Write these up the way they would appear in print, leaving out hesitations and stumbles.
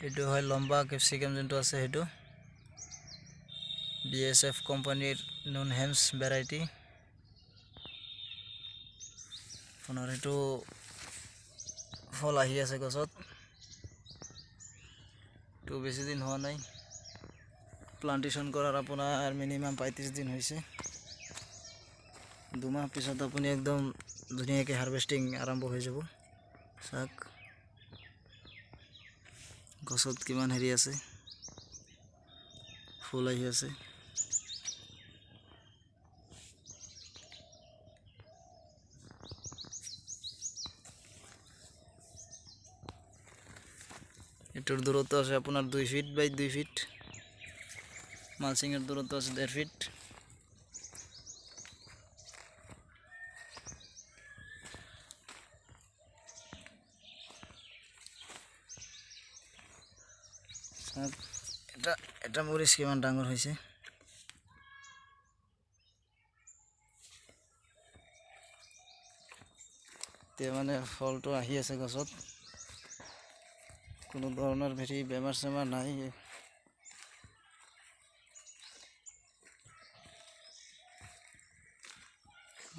এইটো হয় লম্বা ক্যাপসিকাম যোনটো আছে হেতু BSF কোম্পানীৰ নন হেমস ভ্যাৰাইটি আপোনাৰ হেতু ফল আহি আছে গছত তো বেছি দিন হোৱা নাই প্লান্টেশন কৰাৰ আপোনাৰ মিনিমাম 35 দিন হৈছে দুমাহ পিছত আপুনি একদম ধুনীয়াকৈ হাৰ্ভেষ্টিং আৰম্ভ হৈ যাব চাক গছত কিমান হেৰি আছে ফুল আহি আছে এটার দূরত্ব আছে আপনার 2 ফিট বাই 2 ফিট মালচিংয়ের দূরত্ব আছে 1.5 ফিট এটা মরিচ কিমান ডাঙৰ হৈছে তে মানে ফলটো আহি আছে গছত কোনো ধৰণৰ ভেৰি বেমাৰ সেমাৰ নাই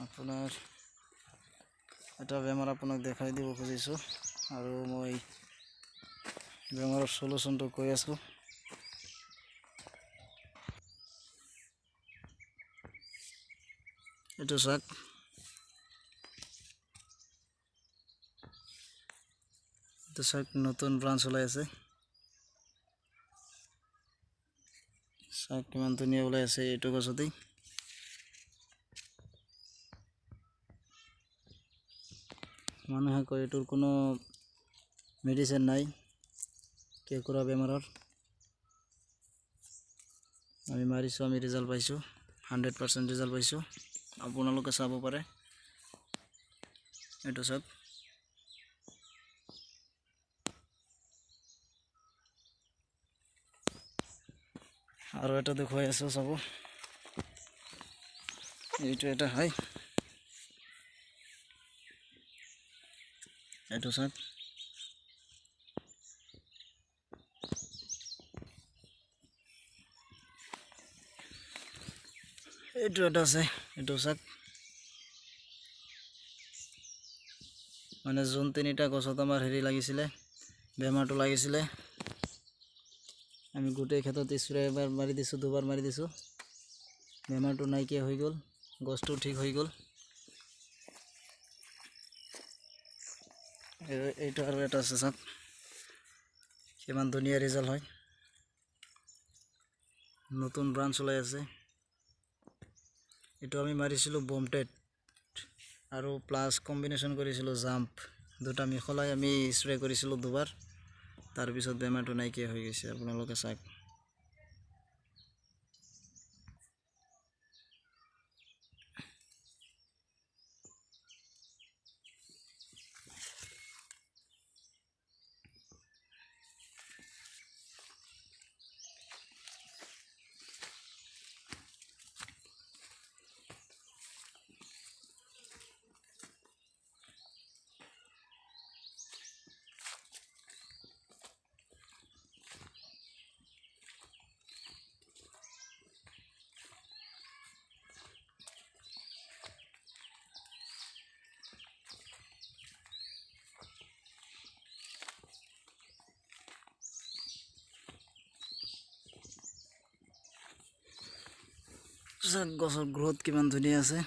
আপোনাৰ এটা বেমাৰ আপোনাক দেখাই দিব খুজিছো আৰু মই বেমাৰৰ সলিউশনটো কৈ আছো এটো চাক নতুন ব্রাঞ্চ ওলাই আছে চাক কিমান ধুনীয়া ওলাই আছে এইটো গছতেই মানুহে কয় এটোৰ কোনো মেডিসিন নাই কেকুৰা বেমাৰৰ আমি মাৰিছো আমি ৰিজাল্ট পাইছো 100% ৰিজাল্ট পাইছো আপোনালোকে চাব পাৰে এটো সব আৰু এটা দেখুৱাই আছো চাব এইটো এটা হয় এটো সব এইটো এটা আছে এটো সব মানে যোন তিনিটা গছত আমাৰ হেৰি লাগিছিলে বেমাৰটো লাগিছিলে আমি গোটেই ক্ষেত্ৰত স্প্ৰে এবাৰ মাৰি দিছো দুবাৰ মাৰি দিছো বেমাৰটো নাইকিয়া হৈ গ'ল গছটো ঠিক হৈ গ'ল এইটো আৰু এটা আছে সব কিমান ধুনীয়া ৰিজাল্ট হয় নতুন ব্ৰাঞ্চ ওলাই আছে এটো আমি মাৰিছিলো বমটেড আৰু প্লাস কম্বিনেশন কৰিছিলো জাম্প দুটা মিখলাই আমি স্প্ৰে কৰিছিলো দুবাৰ তাৰ পিছত বেমাৰটো নাইকিয়া হৈ গৈছে আপোনালোকে চাওক গছৰ গ্ৰোথ কিমান ধুনীয়া আছে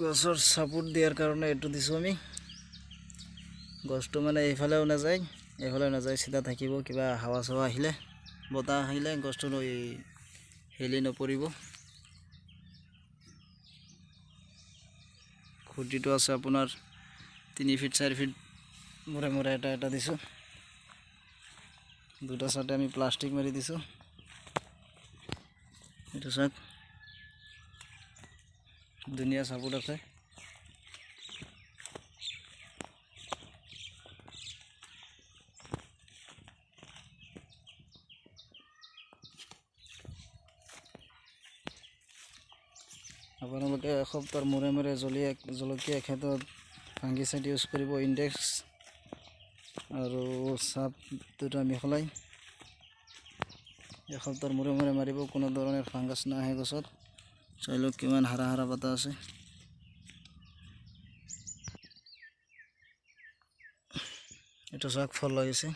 গছৰ সাপোৰ্ট দিয়াৰ কাৰণে এটো দিছো আমি গছটো মানে এইফালেও না যায় সিধা থাকিব কিবা হাৱা চাৱা আহিলে বতাহ আহিলে গছটো হেলি নপৰিব খুঁটিটো আছে আপোনাৰ 3 ফিট 4 ফিট মোৰে মোৰে এটা দিছো দুটা সাথে আমি প্লাষ্টিক মাৰি দিছো এটো সব দুনিয়া সাপোৰ্ট আছে আপোনালোকে এসপ্তাহৰ মূৰে মূৰে জলকীয়া ক্ষেত্ৰত ফাংগিচাইড ইউজ কৰিব, ইণ্ডেক্স আৰু চাপ দুটা মিহলাই এসপ্তাহৰ মূৰে মূৰে মাৰিব। কোনো ধৰণৰ ফাংগাছ নাহে গছত। চাই লওক কিমান হাৰা হাৰা পাতা আছে। এটা চাক ফল লাগিছে।